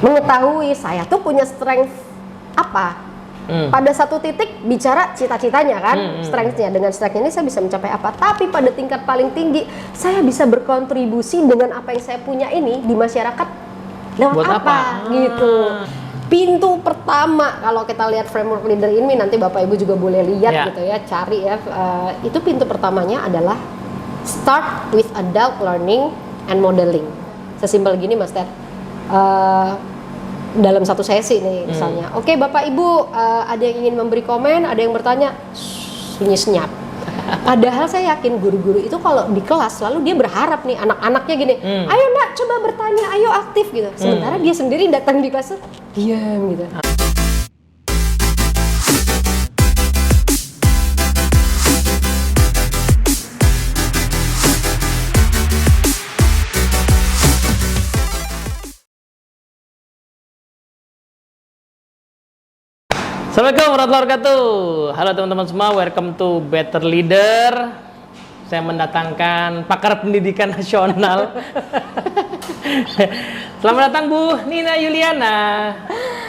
mengetahui saya tuh punya strength apa. Pada satu titik bicara cita-citanya kan, strength-nya. Dengan strength ini saya bisa mencapai apa. Tapi pada tingkat paling tinggi, saya bisa berkontribusi dengan apa yang saya punya ini di masyarakat lewat Buat apa gitu. Pintu pertama kalau kita lihat framework leader ini, nanti Bapak Ibu juga boleh lihat gitu ya, cari ya. Itu pintu pertamanya adalah start with adult learning and modeling. Sesimpel gini Mas Ted. Dalam satu sesi nih misalnya, oke Bapak Ibu ada yang ingin memberi komen, ada yang bertanya, sunyi senyap. Padahal saya yakin guru-guru itu kalau di kelas lalu dia berharap nih anak-anaknya gini, ayo nak coba bertanya, ayo aktif gitu. Sementara dia sendiri datang di kelas diam gitu. Assalamualaikum warahmatullahi wabarakatuh. Halo teman-teman semua, welcome to Better Leader. Saya mendatangkan pakar pendidikan nasional. Selamat datang Bu Nina Yuliana.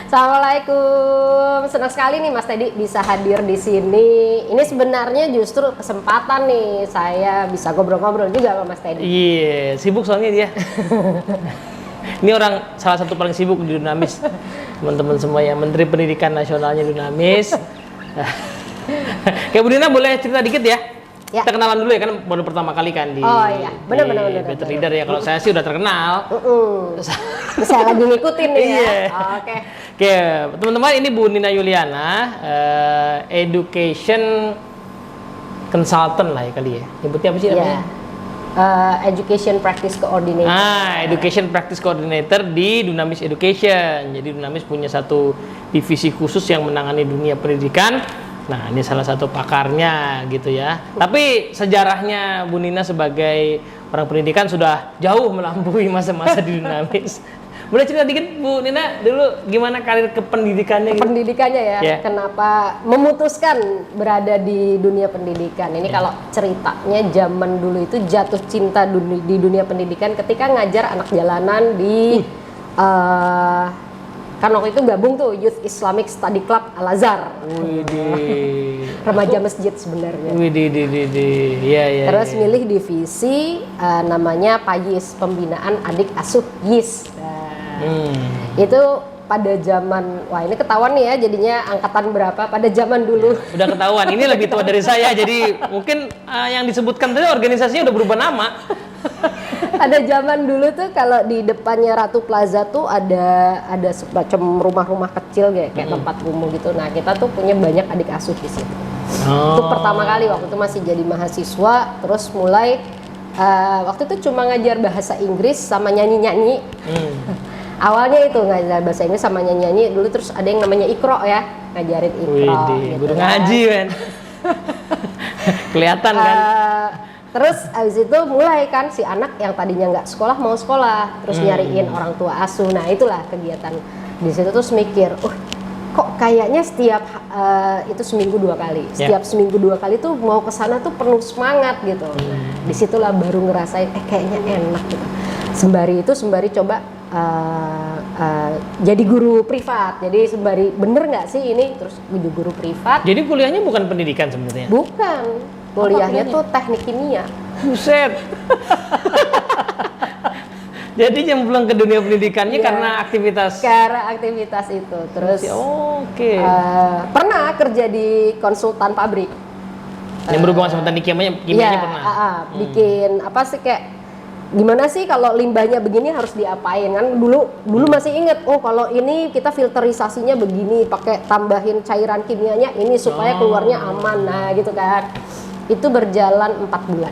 Assalamualaikum. Senang sekali nih Mas Teddy bisa hadir di sini. Ini sebenarnya justru kesempatan nih saya bisa ngobrol-ngobrol juga sama Mas Teddy. Iya, sibuk soalnya dia. Ini orang salah satu paling sibuk di Dunamis. Teman-teman semua ya, Menteri Pendidikan Nasionalnya Dunamis. Kayak Bu Nina boleh cerita dikit ya? Kita kenalan dulu ya, kan baru pertama kali kan di benar. Better Leader ya. Kalau saya sih udah terkenal. Saya lagi ngikutin nih ya. Oke, teman-teman, ini Bu Nina Yuliana, Education Consultant lah ya kali ya. Nyebutnya apa sih namanya? Education Practice Coordinator. Education Practice Coordinator di Dunamis Education. Jadi Dunamis punya satu divisi khusus yang menangani dunia pendidikan. Nah, ini salah satu pakarnya gitu ya. Tapi sejarahnya Bu Nina sebagai orang pendidikan sudah jauh melampaui masa-masa di Dunamis. Boleh cerita dikit Bu Nina dulu gimana karir kependidikannya? Pendidikannya ya, kenapa memutuskan berada di dunia pendidikan? Ini kalau ceritanya zaman dulu itu jatuh cinta di dunia pendidikan ketika ngajar anak jalanan di kan waktu itu gabung tuh Youth Islamic Study Club Al-Azhar. Remaja masjid sebenarnya. Iya. Terus milih divisi namanya PAYIS, Pembinaan Adik Asuh YIS. Itu pada zaman, wah ini ketahuan nih ya jadinya angkatan berapa pada zaman dulu. Udah ketahuan, ini lebih tua dari saya, jadi mungkin yang disebutkan tadi organisasinya udah berubah nama. Pada zaman dulu tuh kalau di depannya Ratu Plaza tuh ada semacam rumah-rumah kecil kayak tempat umum gitu. Nah kita tuh punya banyak adik asuh di situ. Itu pertama kali waktu itu masih jadi mahasiswa, terus mulai waktu itu cuma ngajar bahasa Inggris sama nyanyi-nyanyi. Awalnya itu ngajar bahasa Inggris sama nyanyi-nyanyi dulu, terus ada yang namanya Iqra ya, ngajarin Iqra gitu. Guru ngaji kan. Kelihatan kan. Terus abis itu mulai kan si anak yang tadinya nggak sekolah mau sekolah, terus nyariin orang tua asuh. Nah itulah kegiatan di situ, terus mikir, kok kayaknya setiap itu seminggu 2 kali, setiap seminggu 2 kali tuh mau ke sana tuh penuh semangat gitu. Nah, disitulah baru ngerasain kayaknya enak gitu. Sembari coba jadi guru privat. Jadi sembari bener nggak sih ini terus jadi guru privat. Jadi kuliahnya bukan pendidikan sebenarnya? Bukan, kuliahnya tuh teknik kimia. Buset. Jadi yang pulang ke dunia pendidikannya karena aktivitas. Karena aktivitas itu. Terus pernah kerja di konsultan pabrik. Yang berhubungan sama teknik kimianya pernah. Bikin apa sih kayak gimana sih kalau limbahnya begini harus diapain kan, dulu masih inget, kalau ini kita filterisasinya begini, pakai tambahin cairan kimianya ini supaya keluarnya aman. Nah gitu kan, itu berjalan 4 bulan.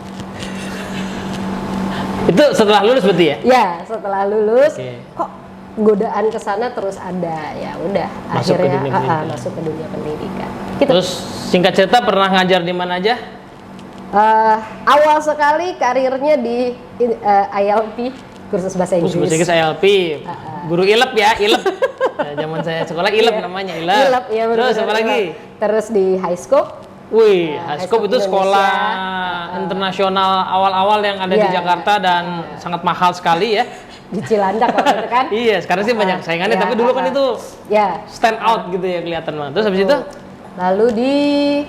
Itu setelah lulus berarti ya? Ya setelah lulus. Kok godaan ke sana terus ada, ya udah akhirnya masuk ke dunia pendidikan gitu. Terus singkat cerita pernah ngajar di mana aja? Awal sekali karirnya di ILP, kursus bahasa Inggris. Kursus bahasa Inggris ILP. Guru ILEP ya, ILEP. Zaman saya sekolah ILEP namanya, ILEP. Ya, terus apa lagi? Terus di High Scope. Wih, High Scope itu sekolah internasional awal-awal yang ada di Jakarta dan sangat mahal sekali ya. di Cilandak waktu itu kan. Iya, sekarang sih banyak saingannya, tapi dulu kan itu ya stand out gitu ya kelihatan banget. Terus habis itu? Lalu di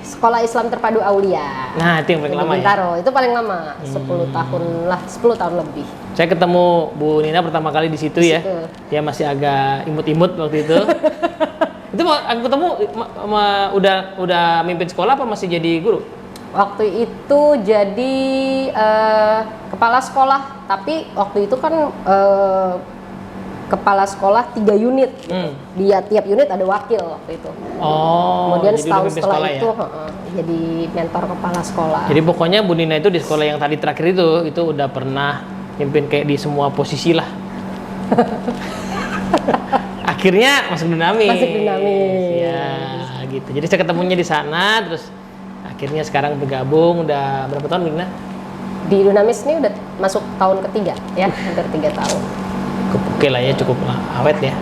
Sekolah Islam Terpadu Aulia. Nah, itu yang paling lama ya? Bintaro, itu paling lama, 10 tahun lah, 10 tahun lebih. Saya ketemu Bu Nina pertama kali di situ ya. Dia masih agak imut-imut waktu itu. Itu aku ketemu udah mimpin sekolah apa masih jadi guru? Waktu itu jadi kepala sekolah, tapi waktu itu kan kepala sekolah 3 unit gitu. Dia tiap unit ada wakil waktu itu. Oh, kemudian jadi setahun setelah sekolah itu ya? Jadi mentor kepala sekolah. Jadi pokoknya Bu Nina itu di sekolah yang tadi terakhir itu udah pernah mimpin kayak di semua posisi lah. Akhirnya masuk Dunamis. Masuk Dunamis. Ya, gitu. Jadi saya ketemunya di sana, terus akhirnya sekarang bergabung. Udah berapa tahun Bu Nina? Di Dunamis ini udah masuk tahun ketiga ya, hampir 3 tahun. Oke lah ya, cukup lah, awet ya.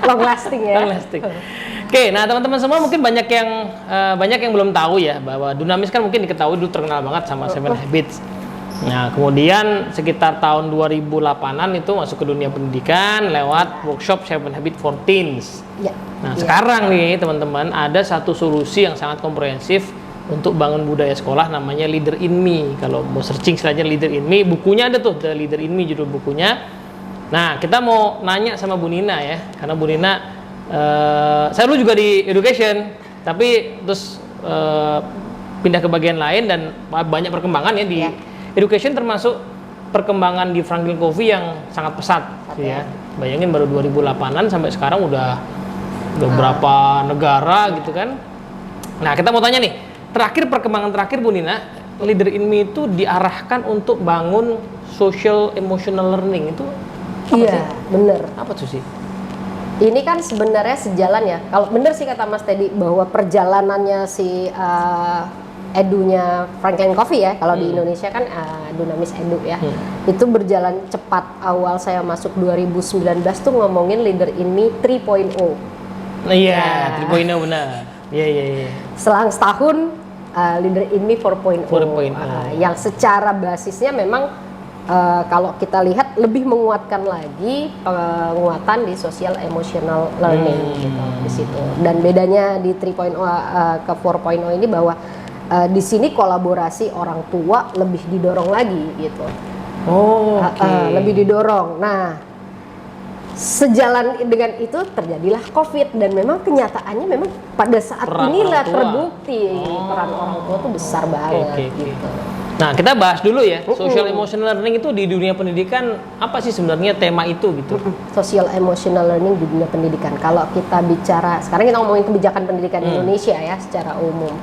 Long lasting ya. Long lasting. Oke, nah teman-teman semua mungkin banyak yang belum tahu ya bahwa Dunamis kan mungkin diketahui dulu terkenal banget sama Seven Habits. Nah, kemudian sekitar tahun 2008-an itu masuk ke dunia pendidikan lewat workshop Seven Habits for Teens. Ya. Nah, sekarang nih teman-teman ada satu solusi yang sangat komprehensif untuk bangun budaya sekolah namanya Leader in Me. Kalau mau searching istilahnya Leader in Me, bukunya ada tuh, The Leader in Me judul bukunya. Nah, kita mau nanya sama Bu Nina ya, karena Bu Nina, saya dulu juga di education, tapi terus pindah ke bagian lain dan banyak perkembangan ya di education, termasuk perkembangan di Franklin Covey yang sangat pesat ya. Bayangin baru 2008-an sampai sekarang udah berapa negara gitu kan. Nah, kita mau tanya nih, perkembangan terakhir Bu Nina, Leader in Me itu diarahkan untuk bangun social emotional learning itu apa sih? Bener. Apa tuh sih? Ini kan sebenarnya sejalan ya. Kalau bener sih kata Mas Teddy bahwa perjalanannya si edunya Franklin Covey ya. Kalau di Indonesia kan Dunamis Edu ya. Itu berjalan cepat. Awal saya masuk 2019 tuh ngomongin Leader in Me 3.0. Nah, iya, 3.0 benar. Iya. Selang setahun Leader in Me 4.0. Yang secara basisnya memang kalau kita lihat lebih menguatkan lagi penguatan di social emotional learning gitu di situ. Dan bedanya di 3.0 ke 4.0 ini bahwa di sini kolaborasi orang tua lebih didorong lagi gitu. Lebih didorong. Nah, sejalan dengan itu terjadilah COVID dan memang kenyataannya memang pada saat inilah terbukti peran orang tua tuh besar banget gitu. Nah, kita bahas dulu ya, social emotional learning itu di dunia pendidikan apa sih sebenarnya tema itu gitu? Social emotional learning di dunia pendidikan. Kalau kita bicara, sekarang kita ngomongin kebijakan pendidikan Indonesia ya secara umum.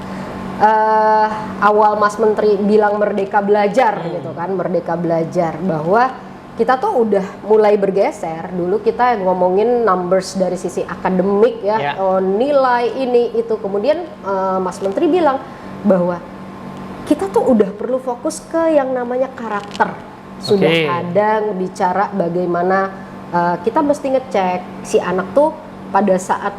Awal Mas Menteri bilang merdeka belajar gitu kan, merdeka belajar, bahwa kita tuh udah mulai bergeser. Dulu kita ngomongin numbers dari sisi akademik ya, nilai ini itu. Kemudian Mas Menteri bilang bahwa kita tuh udah perlu fokus ke yang namanya karakter. Sudah ada bicara bagaimana kita mesti ngecek si anak tuh pada saat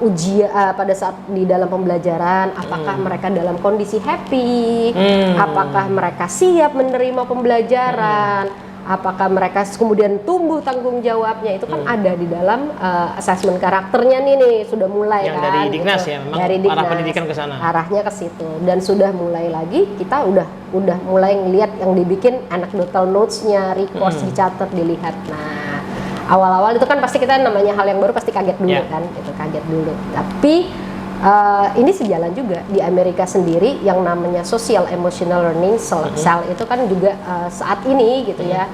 ujian, pada saat di dalam pembelajaran, apakah mereka dalam kondisi happy, apakah mereka siap menerima pembelajaran, apakah mereka kemudian tumbuh tanggung jawabnya. Itu kan ada di dalam asesmen karakternya nih sudah mulai yang kan dari Dignas gitu. ya, memang dari arah Dignas, pendidikan ke sana. arahnya ke situ, dan sudah mulai lagi kita udah mulai ngelihat yang dibikin anecdotal notes-nya, reports dicatat, dilihat. Nah, awal-awal itu kan pasti kita namanya hal yang baru pasti kaget dulu kan, itu kaget dulu. Tapi ini sejalan juga di Amerika sendiri yang namanya social emotional learning SEL itu kan juga saat ini gitu ya,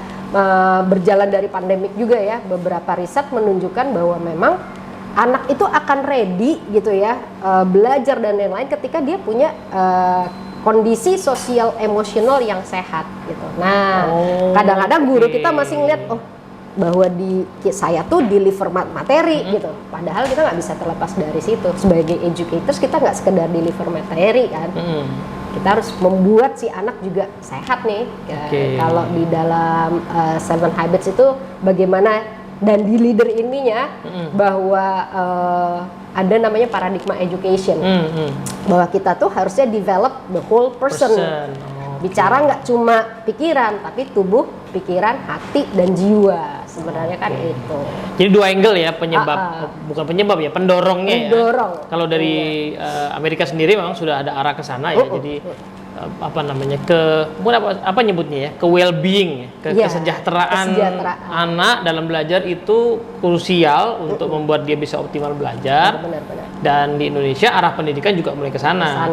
berjalan dari pandemik juga ya. Beberapa riset menunjukkan bahwa memang anak itu akan ready gitu ya, belajar dan lain-lain ketika dia punya kondisi sosial emosional yang sehat gitu. Nah, kadang-kadang guru kita masih ngeliat bahwa saya tuh deliver materi gitu. Padahal kita nggak bisa terlepas dari situ. Sebagai educators kita nggak sekedar deliver materi kan. Kita harus membuat si anak juga sehat nih. Kalau di dalam Seven Habits itu bagaimana, dan di Leader in Me-nya bahwa ada namanya paradigma education. Bahwa kita tuh harusnya develop the whole person. Bicara nggak cuma pikiran, tapi tubuh pikiran, hati, dan jiwa. Sebenarnya kan itu. Jadi dua angle ya penyebab, bukan penyebab ya, pendorongnya Pendorong. ya. Kalau dari Amerika sendiri memang sudah ada arah ke sana ya. Jadi apa namanya, apa nyebutnya ya, ke well-being, kesejahteraan anak dalam belajar itu krusial untuk membuat dia bisa optimal belajar. Benar. Dan di Indonesia arah pendidikan juga mulai ke sana.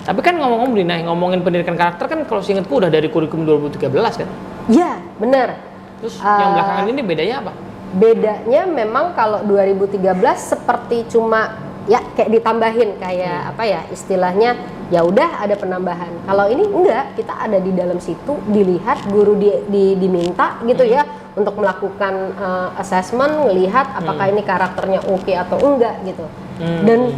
Tapi kan ngomongin pendidikan karakter kan kalau seingatku udah dari kurikulum 2013 kan? Iya, benar. Terus yang belakangan ini bedanya apa? Bedanya memang kalau 2013 seperti cuma ya kayak ditambahin kayak apa ya istilahnya, ya udah ada penambahan. Kalau ini enggak, kita ada di dalam situ, dilihat guru diminta gitu ya untuk melakukan assessment, ngelihat apakah ini karakternya oke atau enggak gitu. Dan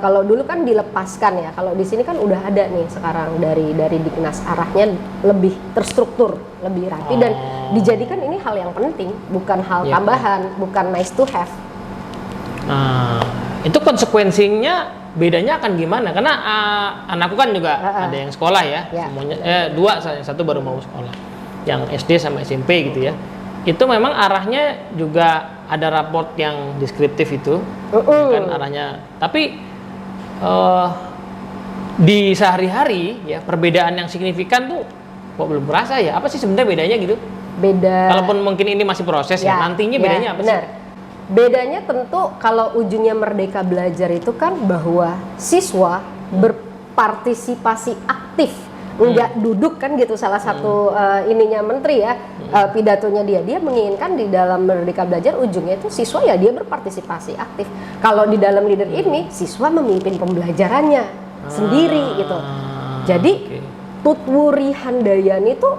kalau dulu kan dilepaskan ya, kalau di sini kan udah ada nih sekarang dari Diknas, arahnya lebih terstruktur, lebih rapi dan dijadikan ini hal yang penting, bukan hal tambahan, bukan nice to have. Itu konsekuensinya bedanya akan gimana? Karena anakku kan juga ada yang sekolah ya, semuanya dua, yang satu baru mau sekolah, yang SD sama SMP gitu ya. Itu memang arahnya juga ada raport yang deskriptif itu, kan arahnya. Tapi di sehari-hari ya perbedaan yang signifikan tuh kok belum berasa ya? Apa sih sebenarnya bedanya gitu? Beda. Kalaupun mungkin ini masih proses ya, nantinya bedanya apa sih? Bedanya tentu kalau ujungnya Merdeka Belajar itu kan bahwa siswa berpartisipasi aktif, enggak duduk kan gitu. Salah satu ininya menteri ya, pidatonya dia menginginkan di dalam Merdeka Belajar ujungnya itu siswa ya dia berpartisipasi aktif. Kalau di dalam leader ini siswa memimpin pembelajarannya sendiri gitu. Jadi Tutwuri Handayani itu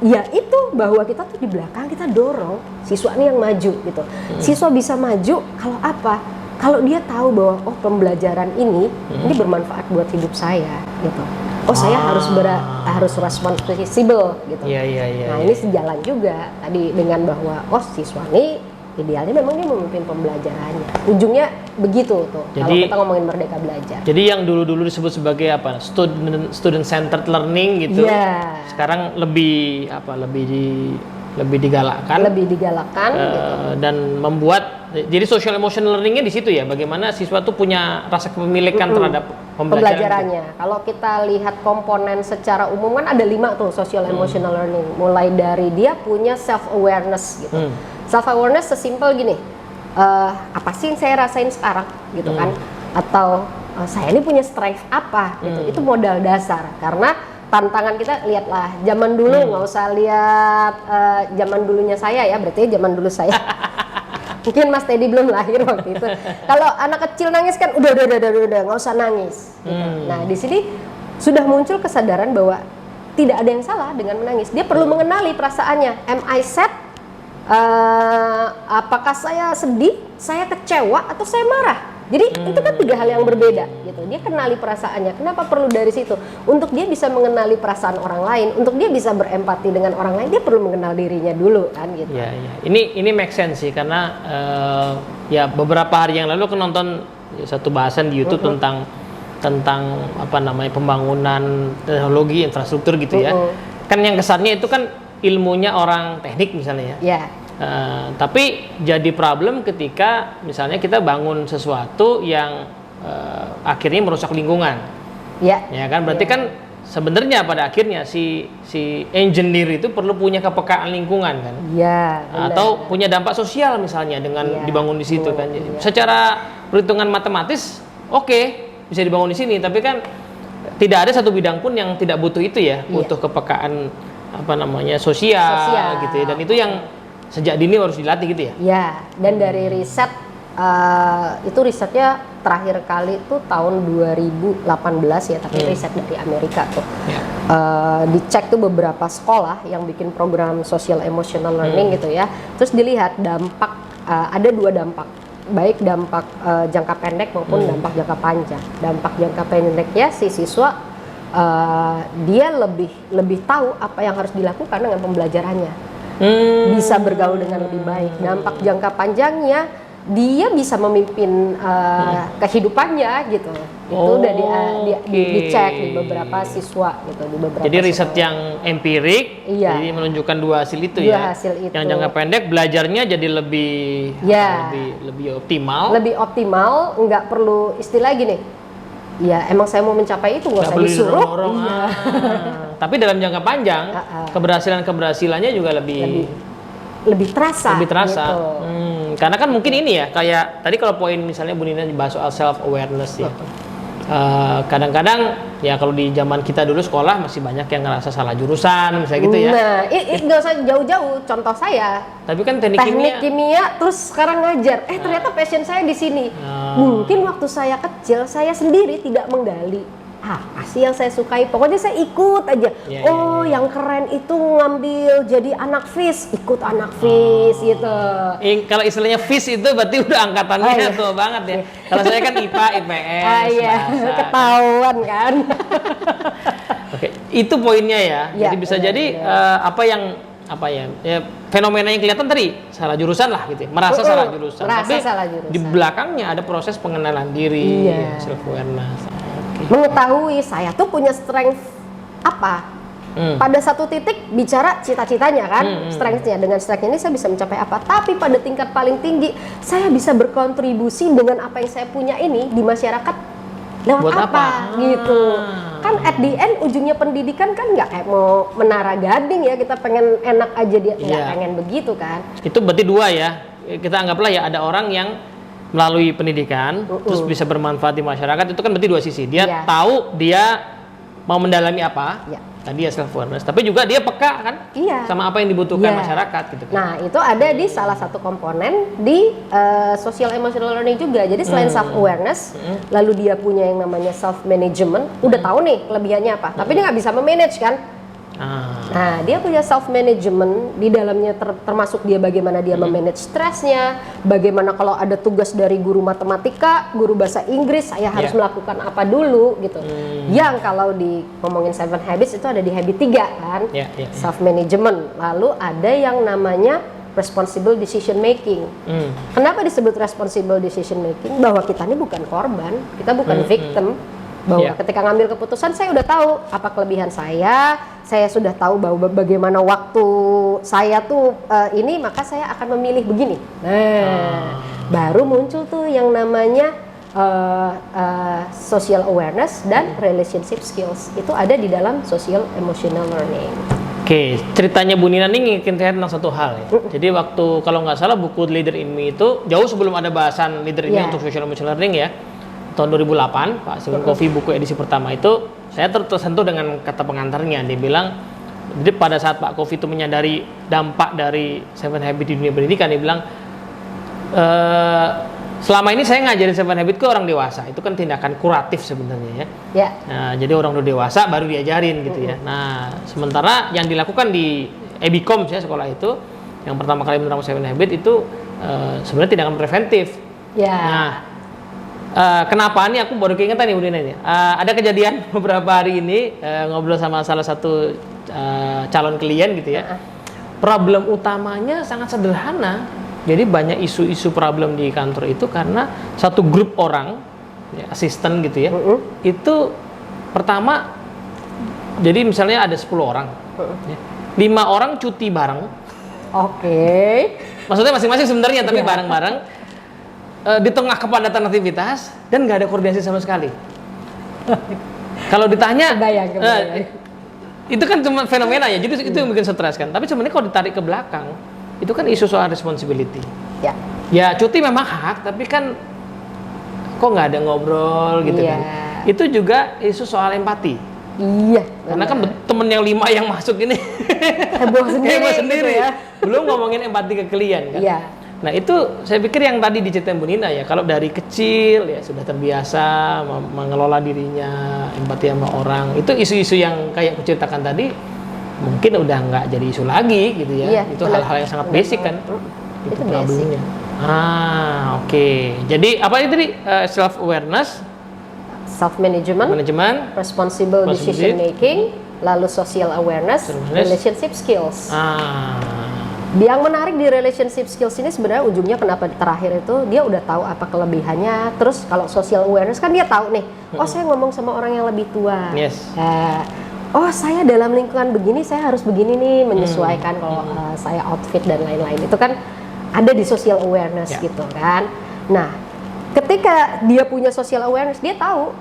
ya itu bahwa kita tuh di belakang kita dorong siswa nih yang maju gitu. Siswa bisa maju kalau apa? Kalau dia tahu bahwa pembelajaran ini bermanfaat buat hidup saya gitu. Saya harus responsible gitu. Nah, ini sejalan juga tadi dengan bahwa siswa ini idealnya memang dia memimpin pembelajarannya. Ujungnya begitu tuh. Jadi, kalau kita ngomongin Merdeka Belajar. Jadi yang dulu disebut sebagai apa? Student centered learning gitu. Sekarang lebih digalakkan. Gitu. Dan membuat jadi social emotional learningnya di situ ya. Bagaimana siswa tuh punya rasa kepemilikan terhadap pembelajarannya. Kalau kita lihat komponen secara umum kan ada 5 tuh social emotional learning. Mulai dari dia punya self awareness gitu. Self awareness sesimpel gini, apa sih yang saya rasain sekarang gitu kan? Atau saya ini punya strength apa gitu. Itu modal dasar karena tantangan kita lihatlah zaman dulu, nggak usah lihat zaman dulunya saya ya, berarti zaman dulu saya. Mungkin Mas Teddy belum lahir waktu itu. Kalau anak kecil nangis kan udah nggak usah nangis. Gitu. Nah di sini sudah muncul kesadaran bahwa tidak ada yang salah dengan menangis. Dia perlu mengenali perasaannya. Am I sad? Apakah saya sedih? Saya kecewa atau saya marah? Jadi itu kan 3 hal yang berbeda gitu. Dia kenali perasaannya. Kenapa perlu dari situ? Untuk dia bisa mengenali perasaan orang lain, untuk dia bisa berempati dengan orang lain, dia perlu mengenal dirinya dulu kan gitu. Ya. Ini make sense sih karena ya beberapa hari yang lalu aku nonton satu bahasan di YouTube tentang apa namanya pembangunan teknologi infrastruktur gitu ya. Kan yang kesannya itu kan ilmunya orang teknik misalnya ya. Tapi jadi problem ketika misalnya kita bangun sesuatu yang akhirnya merusak lingkungan. Ya kan berarti kan sebenarnya pada akhirnya si engineer itu perlu punya kepekaan lingkungan kan. Atau punya dampak sosial misalnya dengan dibangun di situ kan. Jadi, secara perhitungan matematis bisa dibangun di sini, tapi kan tidak ada satu bidang pun yang tidak butuh itu ya, butuh kepekaan sosial gitu ya. Dan itu yang sejak dini harus dilatih gitu ya. Dan dari riset itu risetnya terakhir kali itu tahun 2018 ya, tapi riset dari Amerika tuh. Dicek tuh beberapa sekolah yang bikin program social emotional learning gitu ya. Terus dilihat dampak, ada 2 dampak. Baik dampak jangka pendek maupun dampak jangka panjang. Dampak jangka pendeknya si siswa dia lebih tahu apa yang harus dilakukan dengan pembelajarannya, bisa bergaul dengan lebih baik. Dampak jangka panjangnya dia bisa memimpin kehidupannya gitu. Itu udah dicek di beberapa siswa gitu, di beberapa. Jadi riset sekolah. yang empirik, Iya. jadi menunjukkan dua hasil itu Dua ya. hasil itu. Yang jangka pendek belajarnya jadi lebih Ya. lebih optimal. Lebih optimal, nggak perlu istilah gini. Ya emang saya mau mencapai itu, nggak usah perlu disuruh. didorong-dorong. Iya. Tapi dalam jangka panjang, keberhasilannya juga Lebih terasa. lebih terasa. Gitu. Karena kan mungkin ini ya, kayak tadi kalau poin misalnya Bu Nina bahas soal self awareness ya. Kadang-kadang ya kalau di zaman kita dulu sekolah masih banyak yang ngerasa salah jurusan misalnya gitu ya. Nah, nggak usah jauh-jauh. Contoh saya, Tapi kan teknik kimia, terus sekarang ngajar. Ternyata passion saya di sini. Mungkin waktu saya kecil, saya sendiri tidak menggali. Apa sih yang saya sukai? Pokoknya saya ikut aja. Yang keren itu ngambil jadi anak FIS, ikut anak FIS gitu. Kalau istilahnya FIS itu berarti udah angkatannya tua banget ya. Kalau saya kan IPA, IPS, bahasa. Ketahuan kan. Oke, itu poinnya ya. Ya, Jadi bisa jadi fenomena yang kelihatan tadi salah jurusan lah gitu ya. Merasa salah jurusan. Tapi salah jurusan. di belakangnya ada proses pengenalan diri, self awareness. Mengetahui saya tuh punya strength apa. Pada satu titik bicara cita-citanya kan, strength-nya. Dengan strength ini saya bisa mencapai apa. Tapi pada tingkat paling tinggi, saya bisa berkontribusi dengan apa yang saya punya ini di masyarakat lewat Buat apa? Gitu. Kan at the end ujungnya pendidikan kan nggak kayak mau menara gading ya, kita pengen enak aja dia nggak pengen begitu kan. Itu berarti dua ya. Kita anggaplah ya ada orang yang melalui pendidikan terus bisa bermanfaat di masyarakat, itu kan berarti dua sisi. Dia tahu dia mau mendalami apa. Tadi ya self awareness, tapi juga dia peka kan sama apa yang dibutuhkan masyarakat gitu kan. Nah, itu ada di salah satu komponen di social emotional learning juga. Jadi selain self awareness, lalu dia punya yang namanya self management, udah tahu nih kelebihannya apa. Tapi dia nggak bisa memanage kan. Nah, dia punya self management di dalamnya termasuk dia bagaimana dia memanage stresnya, bagaimana kalau ada tugas dari guru matematika, guru bahasa Inggris, saya harus melakukan apa dulu gitu. Yang kalau di ngomongin 7 habits itu ada di habit 3 kan, self management. Lalu ada yang namanya responsible decision making. Kenapa disebut responsible decision making? Bahwa kita ini bukan korban, kita bukan victim. Bahwa ketika ngambil keputusan saya udah tahu apa kelebihan saya sudah tahu bahwa bagaimana waktu saya tuh ini, maka saya akan memilih begini. Nah, baru muncul tuh yang namanya social awareness dan relationship skills. Itu ada di dalam social emotional learning. Oke, ceritanya Bu Nina nih ngingetin saya tentang satu hal ya. Jadi waktu kalau nggak salah buku Leader in Me itu jauh sebelum ada bahasan Leader in Me untuk social emotional learning ya. Tahun 2008, Pak Stephen Covey buku edisi pertama itu, saya tersentuh dengan kata pengantarnya. Dia bilang, jadi pada saat Pak Covey itu menyadari dampak dari 7 Habits di dunia pendidikan, dia bilang, selama ini saya ngajarin 7 Habits ke orang dewasa, itu kan tindakan kuratif sebenarnya ya. Nah, jadi orang udah dewasa baru diajarin gitu ya. Nah, sementara yang dilakukan di EBICOM ya, sekolah itu, yang pertama kali menerapkan 7 Habits itu sebenarnya tindakan preventif. Nah, kenapa nih aku baru keingetan nih Bu Nina ini. Ada kejadian beberapa hari ini ngobrol sama salah satu calon klien gitu ya. Problem utamanya sangat sederhana. Jadi banyak isu-isu problem di kantor itu karena satu grup orang, ya, asisten gitu ya. Itu pertama, jadi misalnya ada 10 orang, ya, 5 orang cuti bareng. Maksudnya masing-masing sebenarnya tapi bareng-bareng. Di tengah kepadatan aktivitas dan nggak ada koordinasi sama sekali. Kalau ditanya, kebayang. Itu kan cuma fenomena ya, jadi itu yang bikin stres kan. Tapi sebenarnya kalau ditarik ke belakang, itu kan isu soal responsibility. Ya cuti memang hak, tapi kan kok nggak ada ngobrol gitu kan. Itu juga isu soal empati. Karena kan temen yang 5 yang masuk ini heboh sendiri. Gitu ya. Belum ngomongin empati ke klien kan. Nah itu saya pikir yang tadi diceritain Bu Nina ya, kalau dari kecil ya sudah terbiasa mengelola dirinya, empati sama orang, itu isu-isu yang kayak aku ceritakan tadi mungkin udah nggak jadi isu lagi gitu ya. Itu hal-hal yang sangat basic kan. Itu problemnya. Oke. Jadi apa itu tadi? Self awareness, self management, responsible decision making, lalu social awareness, relationship skills. Yang menarik di relationship skills ini sebenarnya ujungnya kenapa terakhir itu dia udah tahu apa kelebihannya. Terus kalau social awareness kan dia tahu nih, oh saya ngomong sama orang yang lebih tua. Yes. Oh saya dalam lingkungan begini saya harus begini nih menyesuaikan kalau saya outfit dan lain-lain. Itu kan ada di social awareness gitu kan. Nah, ketika dia punya social awareness, dia tahu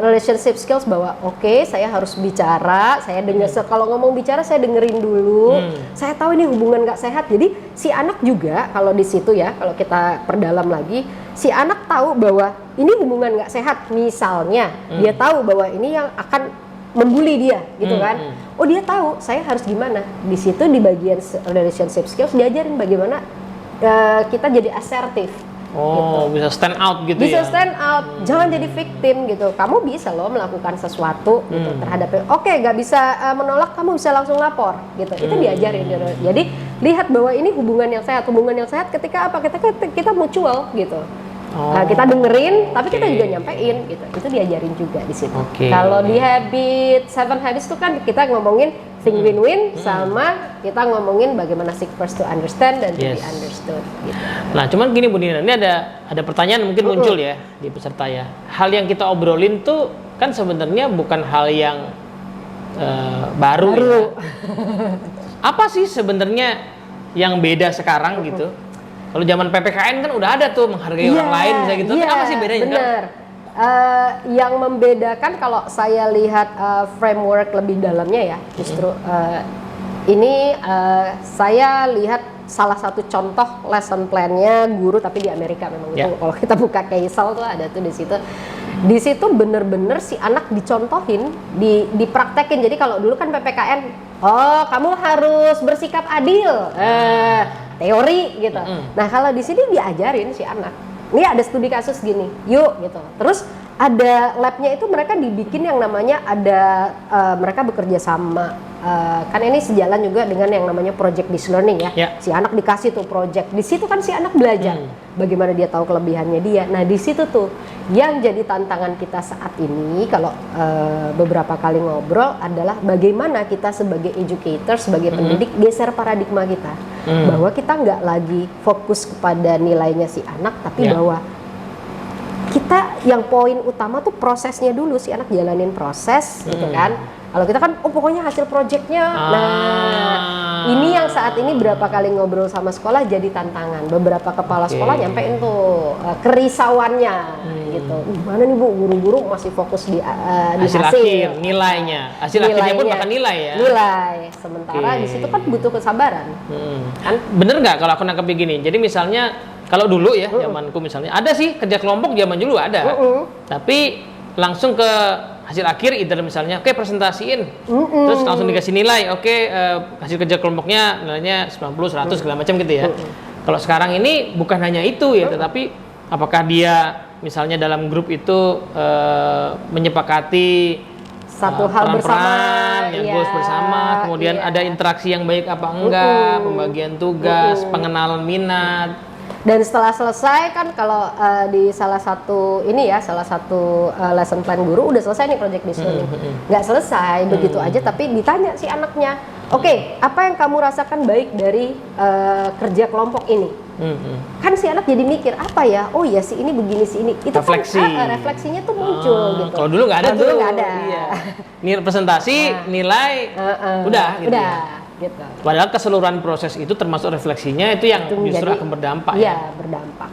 relationship skills bahwa oke, saya harus bicara, saya dengar kalau ngomong bicara saya dengerin dulu. Saya tahu ini hubungan gak sehat. Jadi si anak juga kalau di situ ya, kalau kita perdalam lagi, si anak tahu bahwa ini hubungan gak sehat. Misalnya dia tahu bahwa ini yang akan membuli dia gitu kan. Oh dia tahu saya harus gimana. Di situ di bagian relationship skills diajarin bagaimana kita jadi asertif. Oh, gitu. Bisa stand out gitu bisa ya? Bisa stand out, jangan jadi victim gitu. Kamu bisa loh melakukan sesuatu gitu terhadap, oke, gak bisa menolak, kamu bisa langsung lapor gitu. Itu diajarin gitu. Jadi lihat bahwa ini hubungan yang sehat. Hubungan yang sehat ketika apa? Kita mutual gitu. Kita dengerin, tapi kita juga nyampein gitu. Itu diajarin juga di situ. Kalau di Seven Habits itu kan kita ngomongin think win-win sama kita ngomongin bagaimana seek first to understand dan to be understood gitu. Nah, cuman gini Bu Nina, ini ada pertanyaan mungkin muncul ya di peserta ya. Hal yang kita obrolin tuh kan sebenarnya bukan hal yang baru. Ya. Apa sih sebenarnya yang beda sekarang gitu? Kalau zaman PPKN kan udah ada tuh menghargai orang lain misalnya gitu. Tapi apa sih bedanya? Bener. Yang membedakan kalau saya lihat framework lebih dalamnya ya, justru ini saya lihat salah satu contoh lesson plan-nya guru tapi di Amerika memang itu. Kalau kita buka Keisal tuh ada tuh di situ. Di situ bener-bener si anak dicontohin, dipraktekin. Jadi kalau dulu kan PPKN, oh kamu harus bersikap adil. Teori gitu. Nah kalau di sini diajarin si anak, ini ada studi kasus gini, yuk gitu. Terus ada labnya itu mereka dibikin yang namanya ada mereka bekerja sama. Kan ini sejalan juga dengan yang namanya project based learning ya. Si anak dikasih tuh project, di situ kan si anak belajar bagaimana dia tahu kelebihannya dia. Nah di situ tuh yang jadi tantangan kita saat ini kalau beberapa kali ngobrol adalah bagaimana kita sebagai educator, sebagai pendidik geser paradigma kita bahwa kita nggak lagi fokus kepada nilainya si anak, tapi bahwa kita yang poin utama tuh prosesnya dulu, si anak jalanin proses gitu kan. Kalau kita kan, oh pokoknya hasil proyeknya. Nah, ini yang saat ini berapa kali ngobrol sama sekolah jadi tantangan. Beberapa kepala sekolah nyampein tuh kerisauannya gitu. Gimana nih Bu, guru-guru masih fokus di hasil akhir, nilainya. Hasil akhirnya pun bahkan nilai ya. Nilai. Sementara di situ kan butuh kesabaran. Kan bener nggak kalau aku nangkep begini? Jadi misalnya kalau dulu ya, zamanku misalnya ada sih kerja kelompok zaman dulu ada. Tapi langsung ke hasil akhir either misalnya oke presentasiin terus langsung dikasih nilai hasil kerja kelompoknya nilainya 90 100 segala macam gitu ya. Kalau sekarang ini bukan hanya itu ya, tetapi apakah dia misalnya dalam grup itu menyepakati satu hal bersama yang goals bersama, kemudian ada interaksi yang baik apa enggak, pembagian tugas, pengenalan minat. Dan setelah selesai kan kalau di salah satu lesson plan guru udah selesai nih project based learning. Nggak selesai begitu aja, tapi ditanya si anaknya, oke, apa yang kamu rasakan baik dari kerja kelompok ini? Kan si anak jadi mikir apa ya? Oh ya si ini begini si ini. Itu refleksi. Kan refleksinya tuh muncul gitu. Kalau dulu nggak ada tuh. Dulu nggak ada. Iya. Nilai presentasi, nilai, udah gitu. Udah. Ya. Gitu. Padahal keseluruhan proses itu termasuk refleksinya itu yang justru akan berdampak ya. Berdampak.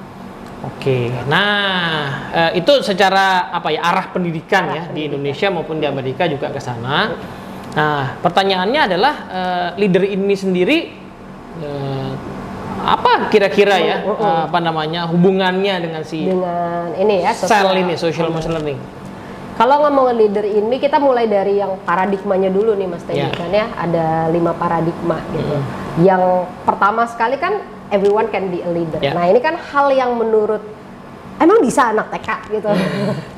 Oke. Nah, itu secara arah pendidikan di Indonesia maupun di Amerika juga ke sana. Nah, pertanyaannya adalah leader ini sendiri apa kira-kira hubungannya dengan ini ya social emotional learning. Kalau ngomongin leader ini, kita mulai dari yang paradigmanya dulu nih Mas Teddy, kan ya, ada 5 paradigma gitu. Yang pertama sekali kan everyone can be a leader. Nah ini kan hal yang menurut, emang bisa anak TK gitu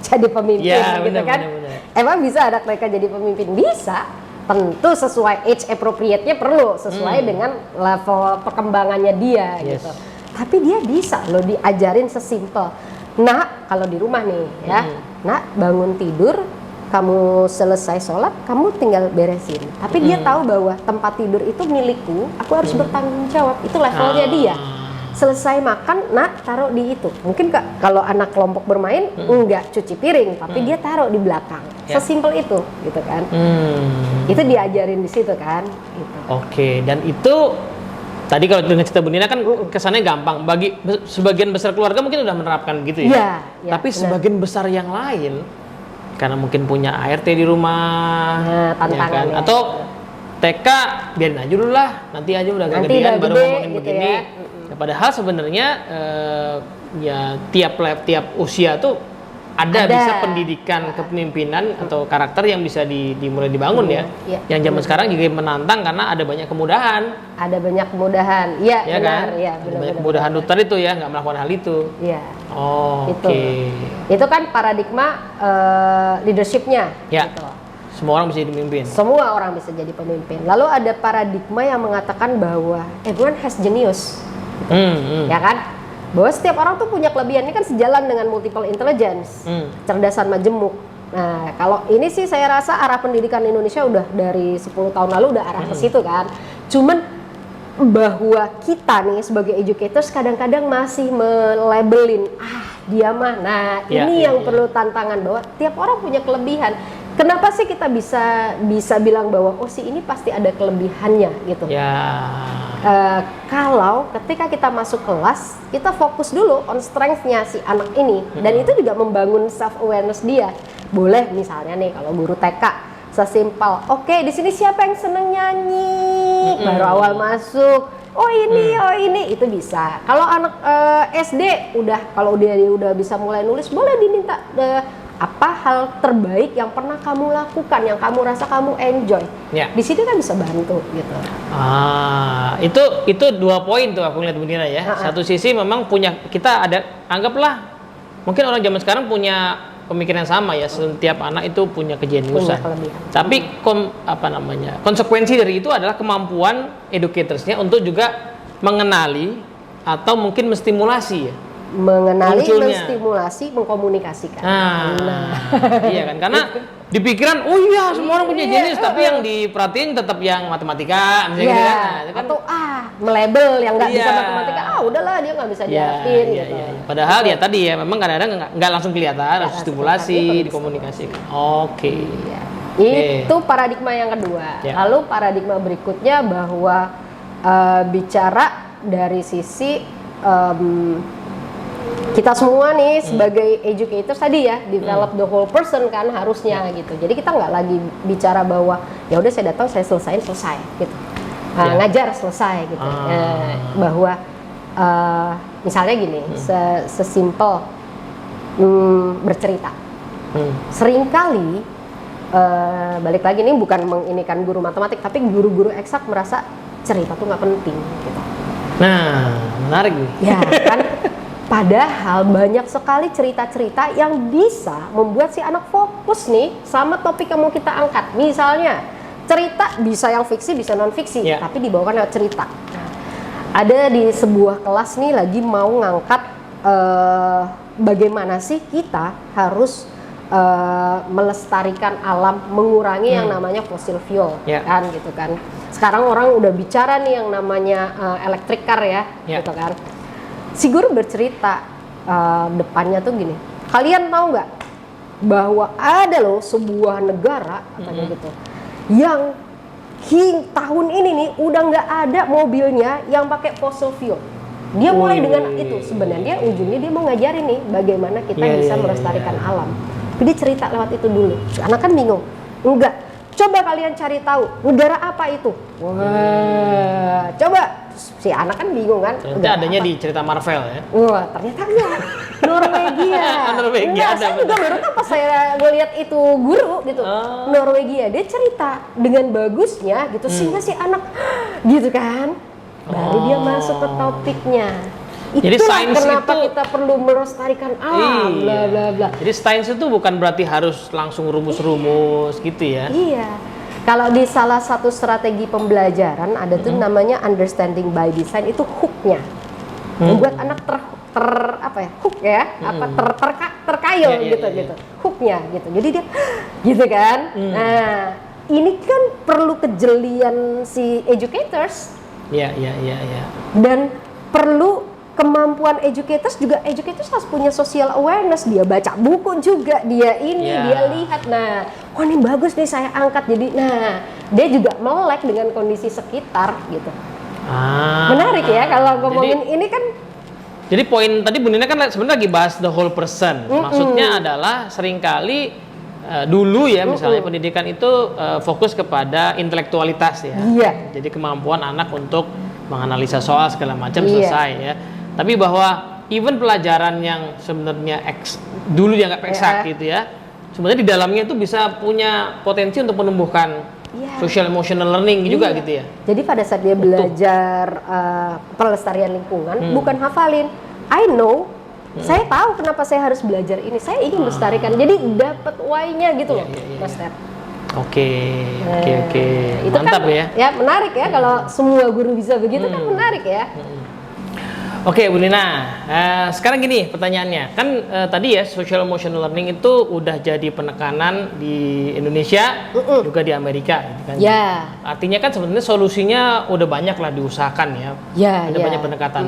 jadi pemimpin gitu kan? Bener. Emang bisa anak TK jadi pemimpin? Bisa. Tentu sesuai age appropriate-nya perlu, sesuai dengan level perkembangannya dia gitu. Tapi dia bisa loh diajarin sesimpel. Nah, kalau di rumah nih ya, nak bangun tidur kamu selesai sholat, kamu tinggal beresin. Tapi dia tahu bahwa tempat tidur itu milikku, aku harus bertanggung jawab. Itu levelnya dia. Selesai makan, nak taruh di itu. Mungkin kalau anak kelompok bermain enggak cuci piring, tapi dia taruh di belakang. Sesimpel itu, gitu kan? Itu diajarin di situ kan? Gitu. Oke, dan itu tadi kalau dengan cerita Bu Nina kan kesannya gampang. Bagi sebagian besar keluarga mungkin udah menerapkan gitu ya. Iya, Tapi benar. sebagian besar yang lain karena mungkin punya ART di rumah, Nah, tantangannya. kan? Atau TK biarin aja dulu lah, nanti aja udah agak Nanti gedean udah baru gede, ngomongin gitu begini. ya. Ya, padahal sebenarnya ya tiap usia tuh ada bisa pendidikan kepemimpinan atau karakter yang bisa dimulai dibangun ya. Iya. Yang zaman sekarang juga menantang karena ada banyak kemudahan. Ada banyak kemudahan. Iya, Ya benar. kan? Iya, Ada benar. banyak kemudahan Luther itu ya, nggak melakukan hal itu. Iya. Oh, Itu. oke. Itu kan paradigma leadership-nya. Ya. Gitu. Semua orang bisa jadi pemimpin. Semua orang bisa jadi pemimpin. Lalu ada paradigma yang mengatakan bahwa everyone has genius, ya kan? Bahwa setiap orang tuh punya kelebihan. Ini kan sejalan dengan multiple intelligence, cerdasan majemuk. Nah, kalau ini sih saya rasa arah pendidikan Indonesia udah dari 10 tahun lalu udah arah ke situ kan. Cuman bahwa kita nih sebagai educators kadang-kadang masih melabelin dia mah. Nah, ini yang perlu tantangan bahwa tiap orang punya kelebihan. Kenapa sih kita bisa bilang bahwa si ini pasti ada kelebihannya gitu? Ya. Kalau ketika kita masuk kelas, kita fokus dulu on strength-nya si anak ini, dan itu juga membangun self awareness dia. Boleh misalnya nih kalau guru TK sesimpel, oke, di sini siapa yang seneng nyanyi? Baru awal masuk. Oh ini itu bisa. Kalau anak SD kalau dia udah bisa mulai nulis, boleh diminta apa hal terbaik yang pernah kamu lakukan, yang kamu rasa kamu enjoy. Ya. Di sini kan bisa bantu gitu. Itu 2 poin tuh aku lihat Bu Nina ya. Satu sisi memang kita ada, anggaplah mungkin orang zaman sekarang punya pemikiran yang sama ya, setiap anak itu punya kejeniusan. Tapi konsekuensi dari itu adalah kemampuan educatorsnya untuk juga mengenali atau mungkin menstimulasi ya. Mengenali, munculnya. menstimulasi, mengkomunikasikan. Iya kan, karena di pikiran, oh iya semua orang punya jenius, tapi yang diperhatiin tetap yang matematika, misalnya gitu kan. Nah, itu kan. Atau melabel yang nggak bisa matematika, udahlah dia nggak bisa diartiin gitu. Padahal ya tadi ya, memang kadang-kadang nggak langsung kelihatan, harus stimulasi, dikomunikasikan. Oke. Itu paradigma yang kedua. Lalu paradigma berikutnya bahwa bicara dari sisi kita semua nih sebagai educators tadi ya, develop the whole person kan harusnya gitu. Jadi kita nggak lagi bicara bahwa ya udah saya datang saya selesai gitu. Ngajar selesai gitu. Bahwa misalnya gini, sesimpel bercerita. Seringkali balik lagi nih bukan menginikan guru matematik, tapi guru-guru eksak merasa cerita tuh nggak penting gitu. Nah, menarik nih. Ya kan. Padahal banyak sekali cerita-cerita yang bisa membuat si anak fokus nih sama topik yang mau kita angkat. Misalnya, cerita bisa yang fiksi, bisa non-fiksi, tapi dibawakan lewat cerita. Nah, ada di sebuah kelas nih lagi mau ngangkat bagaimana sih kita harus melestarikan alam, mengurangi yang namanya fossil fuel, kan gitu kan. Sekarang orang udah bicara nih yang namanya electric car ya, gitu kan. Si guru bercerita depannya tuh gini, kalian tahu nggak bahwa ada loh sebuah negara katanya gitu yang tahun ini nih udah nggak ada mobilnya yang pakai fossil fuel. Dia mulai dengan itu, sebenarnya ujungnya dia mau ngajarin nih bagaimana kita bisa melestarikan alam. Jadi cerita lewat itu dulu. Anak kan bingung, enggak. Coba kalian cari tahu negara apa itu. Wah, coba si anak kan bingung kan. Ternyata adanya di cerita Marvel ya. Wah, ternyata enggak. Norwegia. Norwegia ada. Saya juga baru tahu pas saya ngeliat itu guru gitu. Norwegia, dia cerita dengan bagusnya gitu sehingga si anak gitu kan. Baru dia masuk ke topiknya. Jadi sains kenapa itu kita perlu melestarikan alam, bla bla bla. Jadi sains itu bukan berarti harus langsung rumus-rumus gitu ya. Iya. Kalau di salah satu strategi pembelajaran ada tuh namanya understanding by design, itu hook-nya. Membuat anak hook ya, terkayul gitu, hooknya gitu. Jadi dia gitu kan. Nah, ini kan perlu kejelian si educators. Iya. Dan perlu kemampuan educators juga. Educators harus punya social awareness, dia baca buku juga, dia lihat. Nah, wah ini bagus nih saya angkat. Jadi, nah dia juga melek dengan kondisi sekitar gitu. Menarik ya kalau ngomongin ini kan. Jadi poin tadi Bu Nina kan sebenarnya lagi bahas the whole person. Maksudnya adalah seringkali dulu ya misalnya pendidikan itu fokus kepada intelektualitas ya. Iya. Jadi kemampuan anak untuk menganalisa soal segala macam selesai ya. Tapi bahwa even pelajaran yang sebenarnya dulu dianggap eksak gitu ya. Sebenarnya di dalamnya itu bisa punya potensi untuk menumbuhkan social emotional learning juga gitu ya. Jadi pada saat dia belajar pelestarian lingkungan, bukan hafalin. I know, saya tahu kenapa saya harus belajar ini. Saya ingin melestarikan. Jadi dapat why-nya gitu loh, Mas Ter. Oke. Itu Mantap kan, ya. Ya menarik ya kalau semua guru bisa begitu kan menarik ya. Oke, Bu Nina. Sekarang gini pertanyaannya, kan tadi ya social emotional learning itu udah jadi penekanan di Indonesia, juga di Amerika, gitu kan? Ya. Artinya kan sebenarnya solusinya udah banyak lah diusahakan ya. Ada banyak pendekatan.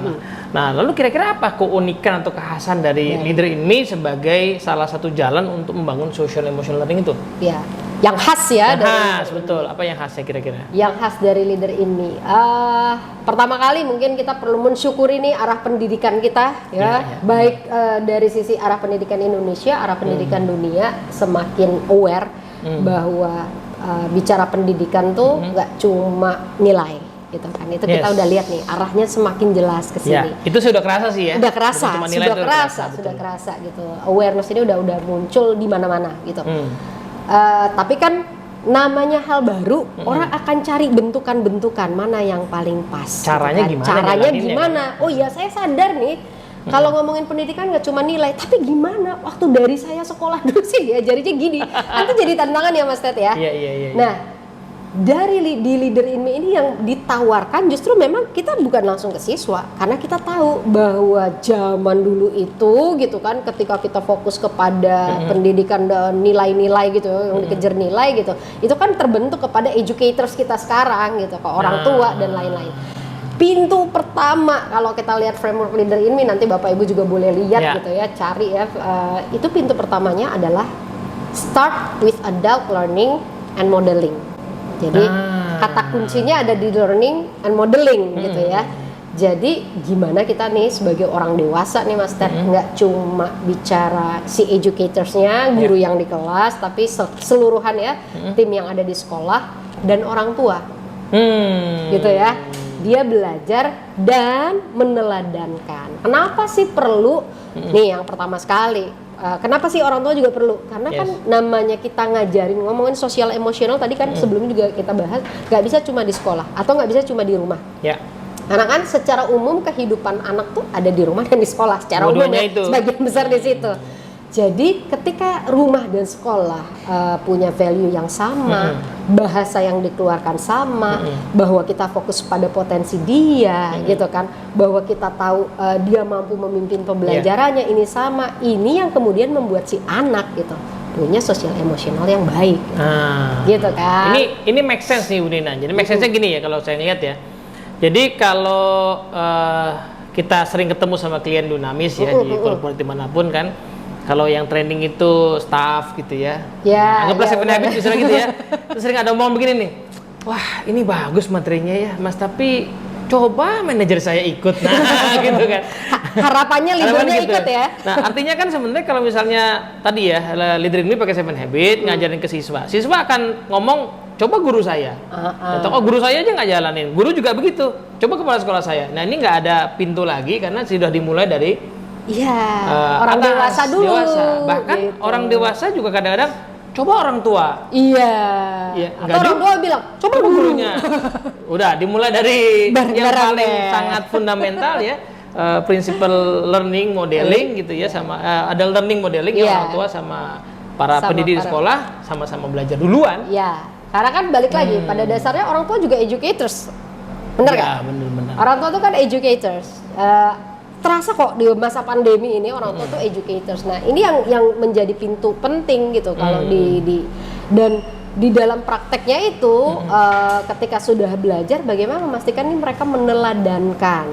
Nah, lalu kira-kira apa keunikan atau kekhasan dari Leader in Me sebagai salah satu jalan untuk membangun social emotional learning itu? Ya. Yang khas ya. Betul. Apa yang khasnya kira-kira? Yang khas dari Leader in Me. Pertama kali mungkin kita perlu mensyukuri nih arah pendidikan kita ya. Baik dari sisi arah pendidikan Indonesia, arah pendidikan dunia semakin aware bahwa bicara pendidikan tuh nggak cuma nilai gitu kan. Itu kita udah lihat nih arahnya semakin jelas ke sini. Itu sudah kerasa sih ya. Sudah kerasa gitu. Awareness ini udah muncul di mana-mana gitu. Tapi kan namanya hal baru, orang akan cari bentukan-bentukan mana yang paling pas. Caranya gitu kan? gimana? Caranya gimana? Oh iya, saya sadar nih. Kalau ngomongin pendidikan nggak cuma nilai, tapi gimana? Waktu dari saya sekolah dulu sih diajarinya gini. Itu jadi tantangan ya Mas Ted ya. Iya. Nah, dari di Leader in Me ini yang ditawarkan justru memang kita bukan langsung ke siswa, karena kita tahu bahwa zaman dulu itu gitu kan, ketika kita fokus kepada pendidikan dan nilai-nilai gitu yang dikejar nilai gitu, itu kan terbentuk kepada educators kita sekarang gitu, ke orang tua dan lain-lain. Pintu pertama kalau kita lihat framework Leader in Me, nanti Bapak Ibu juga boleh lihat gitu ya, cari ya, itu pintu pertamanya adalah start with adult learning and modeling. Jadi kata kuncinya ada di learning and modeling gitu ya. Jadi gimana kita nih sebagai orang dewasa nih Mas Ted, nggak cuma bicara si educatorsnya, guru yang di kelas, tapi seluruhan ya, tim yang ada di sekolah dan orang tua. Gitu ya. Dia belajar dan meneladankan. Kenapa sih perlu? Nih yang pertama sekali. Kenapa sih orang tua juga perlu? Karena kan namanya kita ngajarin, ngomongin sosial emosional tadi kan sebelumnya juga kita bahas, nggak bisa cuma di sekolah atau nggak bisa cuma di rumah. Karena kan secara umum kehidupan anak tuh ada di rumah dan di sekolah. Secara umum ya, sebagian besar di situ. Jadi ketika rumah dan sekolah punya value yang sama, bahasa yang dikeluarkan sama, bahwa kita fokus pada potensi dia, gitu kan, bahwa kita tahu dia mampu memimpin pembelajarannya, ini sama, ini yang kemudian membuat si anak gitu punya sosial emosional yang baik, gitu kan? Ini make sense nih Bu Nina. Jadi make sense-nya gini ya kalau saya lihat ya. Jadi kalau kita sering ketemu sama klien Dunamis ya di korporasi manapun kan. Kalau yang training itu staff gitu ya, anggaplah 7 Habits misalnya gitu ya. Terus sering ada omongan begini nih, wah ini bagus materinya ya Mas, tapi coba manajer saya ikut, nah gitu kan. Harapannya leadernya gitu. Ikut ya. Nah artinya kan sebenarnya kalau misalnya tadi ya Leader ini pakai 7 Habits ngajarin ke siswa akan ngomong coba guru saya, atau guru saya aja nggak jalanin, guru juga begitu, coba kepala sekolah saya. Nah ini nggak ada pintu lagi karena sudah dimulai dari orang dewasa dulu. Bahkan gitu. Orang dewasa juga kadang-kadang coba orang tua. Atau orang tua bilang coba gurunya. Udah dimulai dari yang paling sangat fundamental ya, principal learning modeling gitu ya, sama ada learning modeling orang tua sama para pendidik di sekolah sama-sama belajar duluan. Karena kan balik lagi pada dasarnya orang tua juga educators. Bener nggak? Bener. Orang tua itu kan educators. terasa kok di masa pandemi ini orang tua tuh educators. Nah, ini yang menjadi pintu penting gitu kalau dan di dalam prakteknya itu ketika sudah belajar bagaimana memastikan ini mereka meneladankan.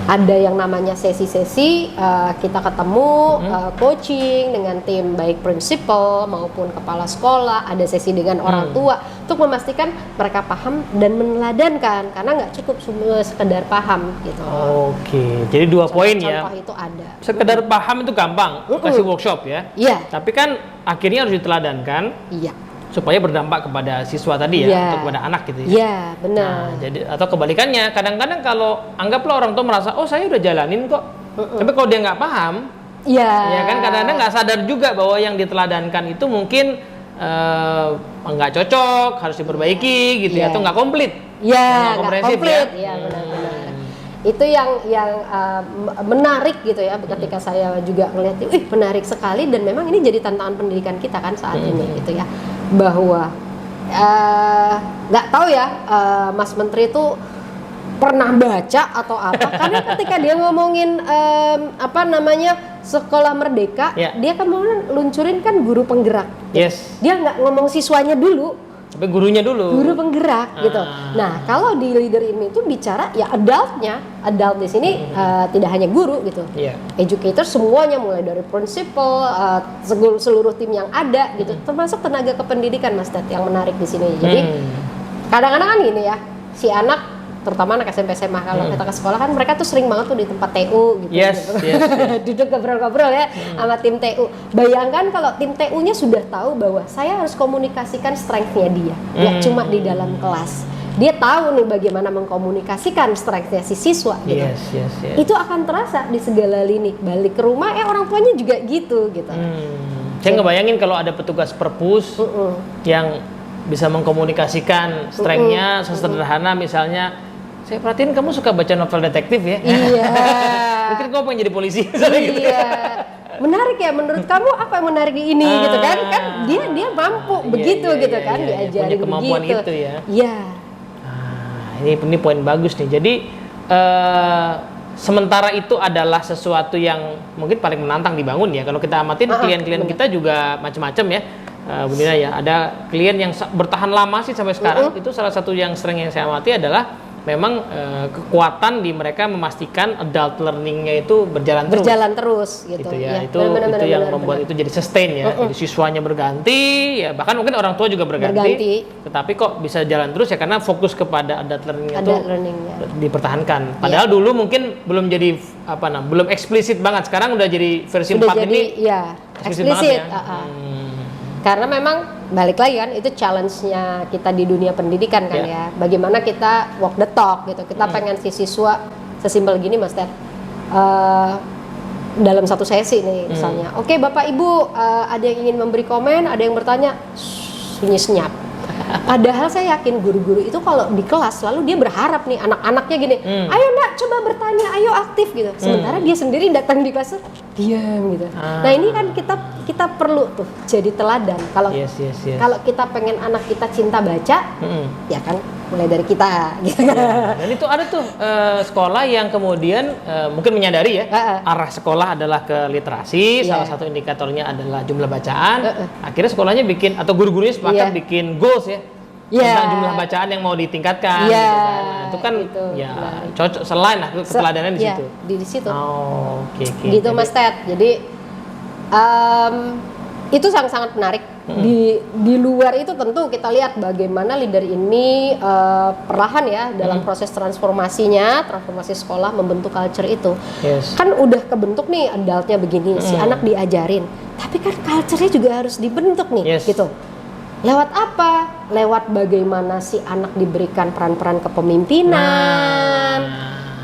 Ada yang namanya sesi-sesi kita ketemu coaching dengan tim baik prinsipal maupun kepala sekolah, ada sesi dengan orang tua untuk memastikan mereka paham dan meneladankan karena nggak cukup sekedar paham gitu. Oke, jadi 2 poin ya. Contoh itu ada. Sekedar paham itu gampang, kasih workshop ya. Iya. Tapi kan akhirnya harus diteladankan. Iya. Supaya berdampak kepada siswa tadi ya, atau kepada anak gitu ya. Iya, benar. Nah, jadi atau kebalikannya, kadang-kadang kalau anggaplah orang tua merasa, oh saya udah jalanin kok, tapi kalau dia nggak paham, ya kan kadang-kadang nggak sadar juga bahwa yang diteladankan itu mungkin nggak cocok, harus diperbaiki gitu ya, atau nggak komplit. Iya, nggak komplit. Ya. Iya, benar-benar. Itu yang menarik gitu ya, ketika saya juga ngeliat, menarik sekali dan memang ini jadi tantangan pendidikan kita kan saat ini gitu ya. Bahwa nggak tahu ya Mas Menteri itu pernah baca atau apa karena ketika dia ngomongin sekolah merdeka, dia kan mau luncurin kan guru penggerak. Dia nggak ngomong siswanya dulu, tapi gurunya dulu. Guru penggerak gitu. Nah, kalau di leader ini itu bicara ya adult di sini tidak hanya guru gitu. Educator semuanya mulai dari prinsipal, seluruh tim yang ada gitu, termasuk tenaga kependidikan Mas Ted yang menarik di sini. Jadi kadang-kadang kan gini ya, si anak terutama anak SMP SMA kalau kita ke sekolah kan mereka tuh sering banget tuh di tempat TU gitu. Duduk ngobrol-ngobrol ya sama tim TU. Bayangkan kalau tim TU-nya sudah tahu bahwa saya harus komunikasikan strength-nya dia, nggak cuma di dalam kelas. Dia tahu nih bagaimana mengkomunikasikan strength-nya si siswa gitu. Itu akan terasa di segala lini. Balik ke rumah orang tuanya juga gitu. Saya ngebayangin kalau ada petugas perpus yang bisa mengkomunikasikan strength-nya sesederhana misalnya, saya perhatiin kamu suka baca novel detektif ya. Iya. Mungkin kamu pengen jadi polisi. Iya. Menarik ya, menurut kamu apa yang menarik di ini gitu kan? Kan dia mampu begitu gitu kan, diajari punya kemampuan begitu. Itu ya. Iya. Ini poin bagus nih. Jadi sementara itu adalah sesuatu yang mungkin paling menantang dibangun ya. Kalau kita amatin klien-klien kita juga macam-macam ya. Bu Dina ya, ada klien yang bertahan lama sih sampai sekarang. Itu salah satu yang sering yang saya amati adalah memang kekuatan di mereka memastikan adult learning-nya itu berjalan terus gitu ya. Itu yang membuat itu jadi sustain ya. Jadi siswanya berganti ya, bahkan mungkin orang tua juga berganti. Tetapi kok bisa jalan terus ya karena fokus kepada adult learning-nya itu dipertahankan. Padahal dulu mungkin belum jadi belum eksplisit banget. Sekarang udah jadi versi 4 ini. Iya, eksplisit. Karena memang balik lagi kan itu challenge-nya kita di dunia pendidikan kan ya. Bagaimana kita walk the talk gitu. Kita pengen si siswa sesimpel gini Mas Ted. Dalam satu sesi nih misalnya. Oke, Bapak Ibu, ada yang ingin memberi komen, ada yang bertanya, sunyi senyap. Padahal saya yakin guru-guru itu kalau di kelas lalu dia berharap nih anak-anaknya gini, ayo nak coba bertanya, ayo aktif gitu. Sementara dia sendiri datang di kelas tuh diam gitu. Nah ini kan kita perlu tuh jadi teladan. Kalau kalau kita pengen anak kita cinta baca, ya kan mulai dari kita. Gitu. Dan itu ada tuh sekolah yang kemudian mungkin menyadari ya arah sekolah adalah ke literasi, salah satu indikatornya adalah jumlah bacaan. Akhirnya sekolahnya bikin atau guru-gurunya sepakat bikin goals ya. Tentang jumlah bacaan yang mau ditingkatkan gitu kan. Nah, itu kan cocok selain lah keteladanan di situ. Di situ. Oke. Gitu Mas Ted. Jadi itu sangat-sangat menarik. Di luar itu tentu kita lihat bagaimana leader ini perlahan ya dalam proses transformasi sekolah membentuk culture itu. Kan udah kebentuk nih adultnya begini, si anak diajarin. Tapi kan culture-nya juga harus dibentuk nih gitu. Lewat apa? Lewat bagaimana si anak diberikan peran-peran kepemimpinan.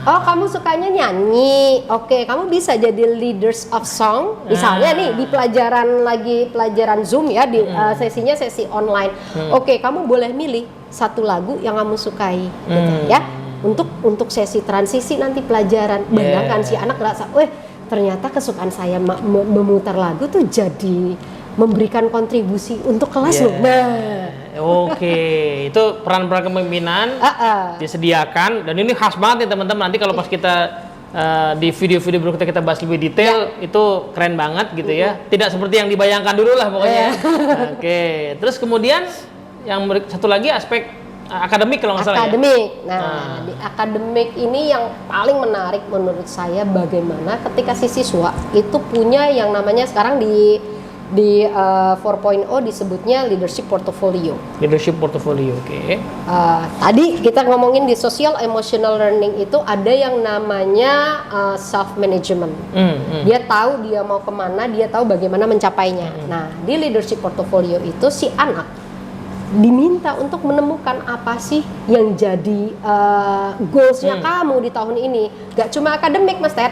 Oh, kamu sukanya nyanyi. Oke, kamu bisa jadi leaders of song. Misalnya nih di pelajaran Zoom ya, di sesinya sesi online. Oke, kamu boleh milih satu lagu yang kamu sukai gitu ya. Untuk sesi transisi nanti pelajaran. Bayangkan si anak ngerasa, ternyata kesukaan saya memutar lagu tuh jadi memberikan kontribusi untuk kelas loh. Itu peran-peran kepemimpinan disediakan dan ini khas banget nih teman-teman. Nanti kalau pas kita di video-video berikutnya kita bahas lebih detail, itu keren banget gitu ya. Tidak seperti yang dibayangkan dulu lah pokoknya. Oke, terus kemudian yang satu lagi aspek akademik kalau nggak salah ya. Akademik. Nah, di akademik ini yang paling menarik menurut saya bagaimana ketika si siswa itu punya yang namanya sekarang di 4.0 disebutnya leadership portfolio. Leadership portfolio, oke. Tadi kita ngomongin di social emotional learning itu ada yang namanya self management. Dia tahu dia mau kemana, dia tahu bagaimana mencapainya. Nah, di leadership portfolio itu si anak diminta untuk menemukan apa sih yang jadi goalsnya kamu di tahun ini. Gak cuma akademik, Mas Ted.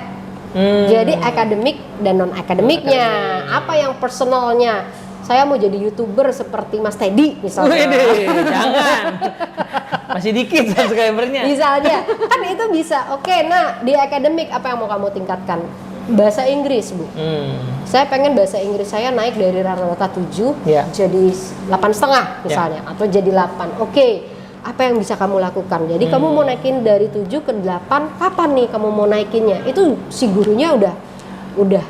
Jadi akademik dan non akademiknya, apa yang personalnya. Saya mau jadi YouTuber seperti Mas Teddy misalnya. Jangan. Masih dikit subscribernya. Misalnya, kan itu bisa. Oke, nah di akademik apa yang mau kamu tingkatkan? Bahasa Inggris, Bu. Saya pengen bahasa Inggris saya naik dari rata-rata 7 jadi 8,5 misalnya, atau jadi 8. Oke. Apa yang bisa kamu lakukan? Jadi kamu mau naikin dari 7 ke 8, kapan nih kamu mau naikinnya? Itu si gurunya udah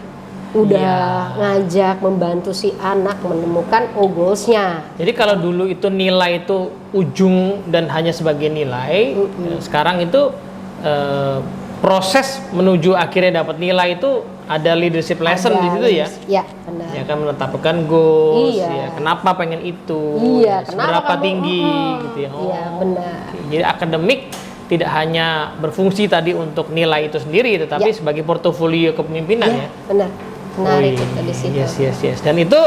ngajak membantu si anak menemukan goalsnya. Jadi kalau dulu itu nilai itu ujung dan hanya sebagai nilai, sekarang itu proses menuju akhirnya dapat nilai itu ada leadership lesson di situ ya. Iya, benar. Ya kan menetapkan goals, ya kenapa pengen itu, seberapa tinggi gitu ya. Iya, benar. Jadi akademik tidak hanya berfungsi tadi untuk nilai itu sendiri, tetapi sebagai portofolio kepemimpinan ya. Benar. Menarik itu di situ. Yes. Dan itu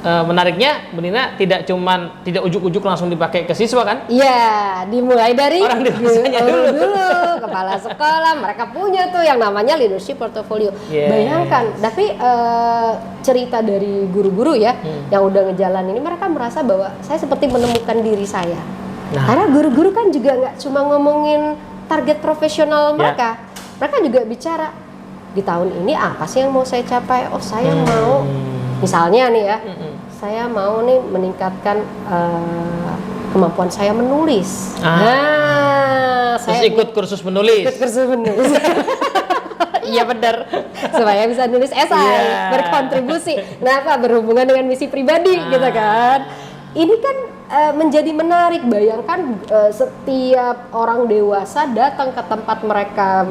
menariknya, Bu Nina, tidak ujuk-ujuk langsung dipakai ke siswa kan? Iya, dimulai dari orang dewasanya dulu. Kepala sekolah, mereka punya tuh yang namanya leadership portfolio. Bayangkan, tapi cerita dari guru-guru ya, yang udah ngejalan ini, mereka merasa bahwa saya seperti menemukan diri saya. Karena guru-guru kan juga nggak cuma ngomongin target profesional mereka, mereka juga bicara di tahun ini apa sih yang mau saya capai? Oh, saya mau, misalnya nih ya, saya mau nih meningkatkan kemampuan saya menulis. Terus saya ikut kursus menulis. Iya benar, supaya bisa nulis esai, berkontribusi. Kenapa? Berhubungan dengan misi pribadi gitu kan. Ini kan menjadi menarik. Bayangkan setiap orang dewasa datang ke tempat mereka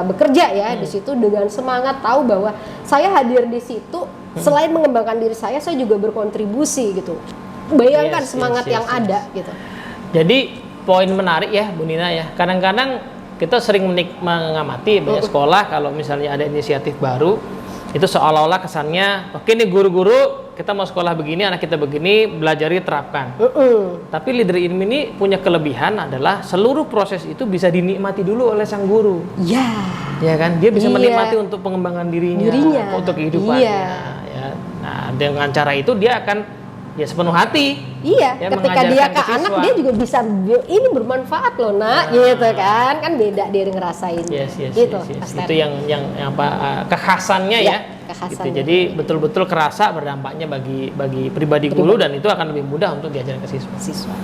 bekerja ya di situ dengan semangat tahu bahwa saya hadir di situ. Selain mengembangkan diri saya juga berkontribusi gitu. Bayangkan semangat yang ada gitu. Jadi poin menarik ya Bu Nina ya. Kadang-kadang kita sering mengamati banyak sekolah kalau misalnya ada inisiatif baru, itu seolah-olah kesannya, oke nih guru-guru kita mau sekolah begini, anak kita begini, belajar terapkan. Tapi leader ini punya kelebihan adalah seluruh proses itu bisa dinikmati dulu oleh sang guru. Ya kan, dia bisa menikmati untuk pengembangan dirinya. Untuk kehidupannya. Ya. Nah, dengan cara itu dia akan sepenuh hati. Ya, ketika dia ke anak dia juga bisa ini bermanfaat loh nak, gitu kan beda dia ngerasain. Gitu. Itu yang apa kekhasannya ya. Gitu. Jadi betul-betul kerasa berdampaknya bagi pribadi guru dan itu akan lebih mudah untuk diajarkan ke siswa.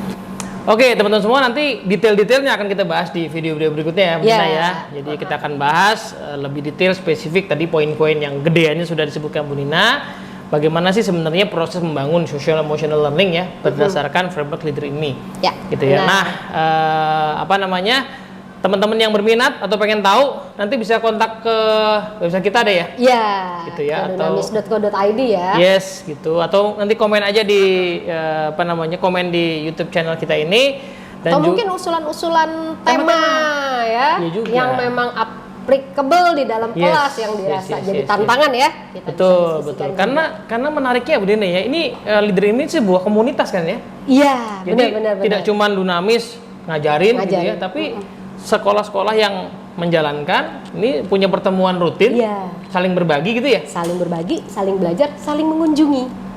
Oke, teman-teman semua, nanti detail-detailnya akan kita bahas di video-video berikutnya ya, Bu Nina ya. Jadi kita akan bahas lebih detail spesifik tadi poin-poin yang gedeannya sudah disebutkan Bu Nina. Bagaimana sih sebenarnya proses membangun social emotional learning ya berdasarkan framework leader ini. Gitu ya. Nah, teman-teman yang berminat atau pengen tahu nanti bisa kontak ke website kita ada ya? Gitu ya, atau dunamis.co.id ya. Yes, gitu. Atau nanti komen aja di komen di YouTube channel kita ini dan atau mungkin usulan-usulan tema ya, yang memang applicable di dalam kelas yang dirasa jadi tantangan ya. Kita betul. Karena menariknya Bu Nina ya, ini leader ini sebuah komunitas kan ya? Iya, benar. Tidak cuma Dunamis ngajarin gitu ya, tapi sekolah-sekolah yang menjalankan ini punya pertemuan rutin, saling berbagi gitu ya? Saling berbagi, saling belajar, saling mengunjungi.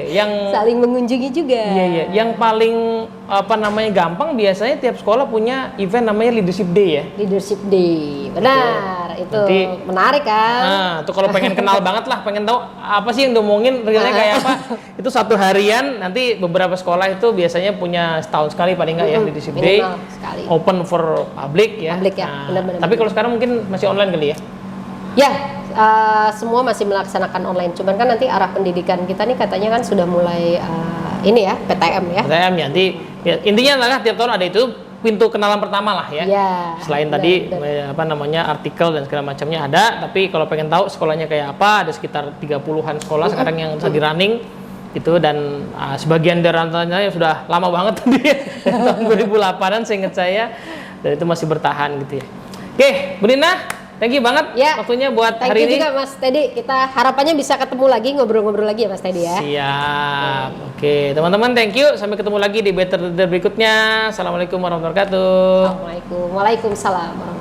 Yang saling mengunjungi juga. Yang paling gampang biasanya tiap sekolah punya event namanya Leadership Day ya. Leadership Day, benar. itu Nanti- menarik kan. Nah, tuh kalau pengen kenal banget lah, pengen tahu apa sih yang diomongin, realnya kayak apa, itu satu harian. Nanti beberapa sekolah itu biasanya punya setahun sekali paling nggak ya leadership day, Minimal sekali. open for public ya. Public ya, Nah, benar-benar. tapi kalau sekarang mungkin masih online kali ya. Ya, semua masih melaksanakan online. Cuman kan nanti arah pendidikan kita nih katanya kan sudah mulai ini ya, PTM ya. PTM ya, nanti ya, intinya adalah tiap tahun ada itu pintu kenalan pertama lah ya. Ya, Selain benar, tadi benar. apa namanya artikel dan segala macamnya ada, tapi kalau pengen tahu sekolahnya kayak apa, ada sekitar 30-an sekolah sekarang yang sedang running itu, dan sebagian dari antaranya yang sudah lama banget tadi ya, tahun 2008an seingat saya, dan itu masih bertahan gitu ya. Oke, Bu Nina, thank you banget Ya, waktunya buat Thank hari you ini. juga Mas Teddy. Kita harapannya bisa ketemu lagi, ngobrol-ngobrol lagi ya Mas Teddy ya. Siap. Oke, teman-teman, thank you. Sampai ketemu lagi di Better Leader berikutnya. Assalamualaikum warahmatullahi wabarakatuh. Assalamualaikum. Waalaikumsalam warahmatullahi wabarakatuh.